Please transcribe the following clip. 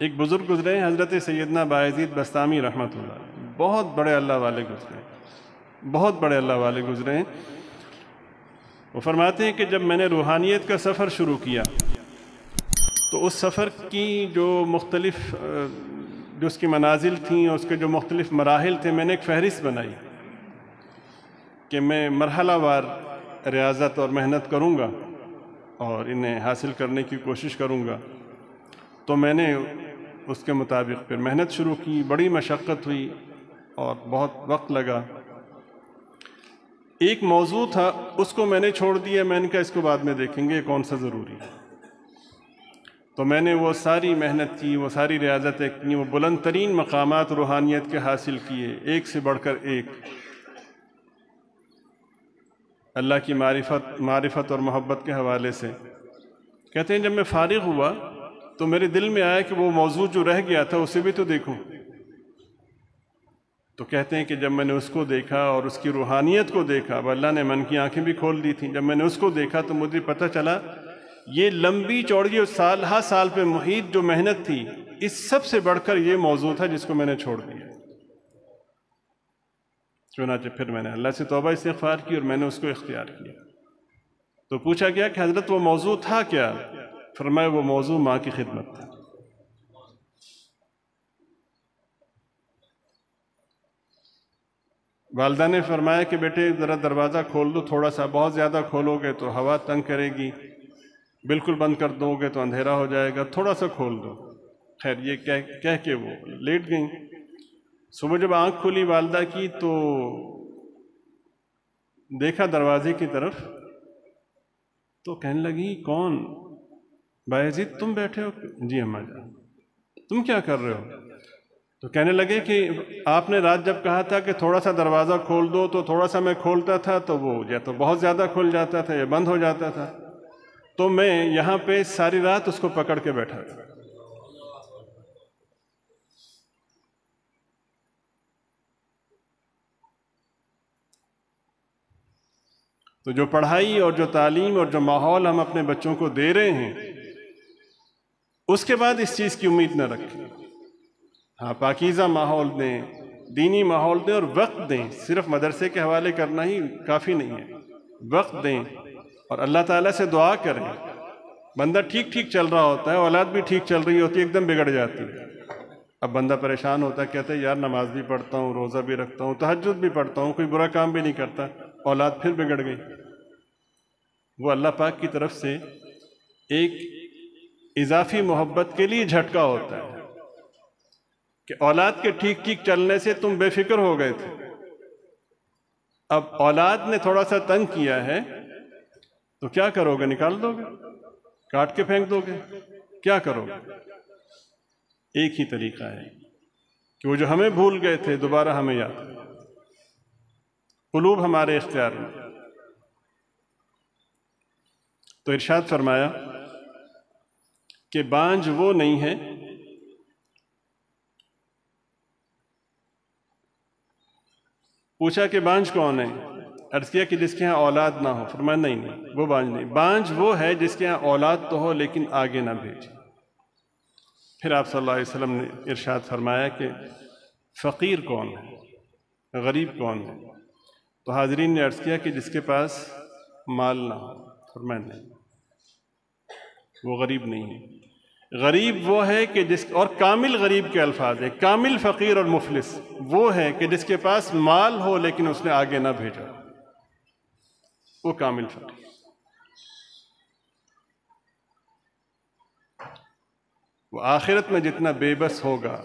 ایک بزرگ گزرے ہیں حضرت سیدنا بایزید بستامی رحمۃ اللہ، بہت بڑے اللہ والے گزرے ہیں، بہت بڑے اللہ والے گزرے ہیں۔ وہ فرماتے ہیں کہ جب میں نے روحانیت کا سفر شروع کیا تو اس سفر کی جو مختلف جو اس کی منازل تھیں، اس کے جو مختلف مراحل تھے، میں نے ایک فہرست بنائی کہ میں مرحلہ وار ریاضت اور محنت کروں گا اور انہیں حاصل کرنے کی کوشش کروں گا۔ تو میں نے اس کے مطابق پھر محنت شروع کی، بڑی مشقت ہوئی اور بہت وقت لگا۔ ایک موضوع تھا، اس کو میں نے چھوڑ دیا، میں نے کہا اس کو بعد میں دیکھیں گے کون سا ضروری ہے۔ تو میں نے وہ ساری محنت کی، وہ ساری ریاضتیں کی، وہ بلند ترین مقامات روحانیت کے حاصل کیے، ایک سے بڑھ کر ایک، اللہ کی معرفت اور محبت کے حوالے سے۔ کہتے ہیں جب میں فارغ ہوا تو میرے دل میں آیا کہ وہ موضوع جو رہ گیا تھا اسے بھی تو دیکھوں۔ تو کہتے ہیں کہ جب میں نے اس کو دیکھا اور اس کی روحانیت کو دیکھا، اب اللہ نے من کی آنکھیں بھی کھول دی تھیں، جب میں نے اس کو دیکھا تو مجھے پتہ چلا یہ لمبی چوڑی اور سال ہا سال پہ محیط جو محنت تھی، اس سب سے بڑھ کر یہ موضوع تھا جس کو میں نے چھوڑ دیا۔ چنانچہ پھر میں نے اللہ سے توبہ استغفار کی اور میں نے اس کو اختیار کیا۔ تو پوچھا گیا کہ حضرت وہ موضوع تھا کیا؟ فرمایا وہ موضوع ماں کی خدمت تھا۔ والدہ نے فرمایا کہ بیٹے ذرا دروازہ کھول دو تھوڑا سا، بہت زیادہ کھولو گے تو ہوا تنگ کرے گی، بالکل بند کر دو گے تو اندھیرا ہو جائے گا، تھوڑا سا کھول دو۔ خیر یہ کہہ کے وہ لیٹ گئیں۔ صبح جب آنکھ کھلی والدہ کی تو دیکھا دروازے کی طرف، تو کہنے لگی کون؟ بایزید تم بیٹھے ہو؟ جی اماں جان۔ تم کیا کر رہے ہو؟ تو کہنے لگے کہ آپ نے رات جب کہا تھا کہ تھوڑا سا دروازہ کھول دو تو تھوڑا سا میں کھولتا تھا تو وہ یا تو بہت زیادہ کھل جاتا تھا یا بند ہو جاتا تھا، تو میں یہاں پہ ساری رات اس کو پکڑ کے بیٹھا تھا۔ تو جو پڑھائی اور جو تعلیم اور جو ماحول ہم اپنے بچوں کو دے رہے ہیں، اس کے بعد اس چیز کی امید نہ رکھیں۔ ہاں پاکیزہ ماحول دیں، دینی ماحول دیں اور وقت دیں، صرف مدرسے کے حوالے کرنا ہی کافی نہیں ہے، وقت دیں اور اللہ تعالیٰ سے دعا کریں۔ بندہ ٹھیک چل رہا ہوتا ہے، اولاد بھی ٹھیک چل رہی ہوتی ہے، ایک دم بگڑ جاتی ہے، اب بندہ پریشان ہوتا ہے، کہتا ہے یار نماز بھی پڑھتا ہوں، روزہ بھی رکھتا ہوں، تہجد بھی پڑھتا ہوں، کوئی برا کام بھی نہیں کرتا، اولاد پھر بگڑ گئی۔ وہ اللہ پاک کی طرف سے ایک اضافی محبت کے لیے جھٹکا ہوتا ہے کہ اولاد کے ٹھیک چلنے سے تم بے فکر ہو گئے تھے، اب اولاد نے تھوڑا سا تنگ کیا ہے تو کیا کرو گے؟ نکال دو گے؟ کاٹ کے پھینک دو گے؟ کیا کرو گے؟ ایک ہی طریقہ ہے کہ وہ جو ہمیں بھول گئے تھے دوبارہ ہمیں یاد کریں۔ قلوب ہمارے اختیار میں۔ تو ارشاد فرمایا کہ بانجھ وہ نہیں ہے پوچھا کہ بانجھ کون ہے؟ عرض کیا کہ جس کے ہاں اولاد نہ ہو۔ فرمایا نہیں وہ بانجھ نہیں، بانجھ وہ ہے جس کے ہاں اولاد تو ہو لیکن آگے نہ بھیجے۔ پھر آپ صلی اللہ علیہ وسلم نے ارشاد فرمایا کہ فقیر کون ہے، غریب کون ہے؟ تو حاضرین نے عرض کیا کہ جس کے پاس مال نہ ہو۔ فرمایا نہیں، وہ غریب نہیں ہے۔ غریب وہ ہے کہ اور کامل غریب کے الفاظ ہیں، کامل فقیر اور مفلس وہ ہے کہ جس کے پاس مال ہو لیکن اس نے آگے نہ بھیجا، وہ کامل فقیر۔ وہ آخرت میں جتنا بے بس ہوگا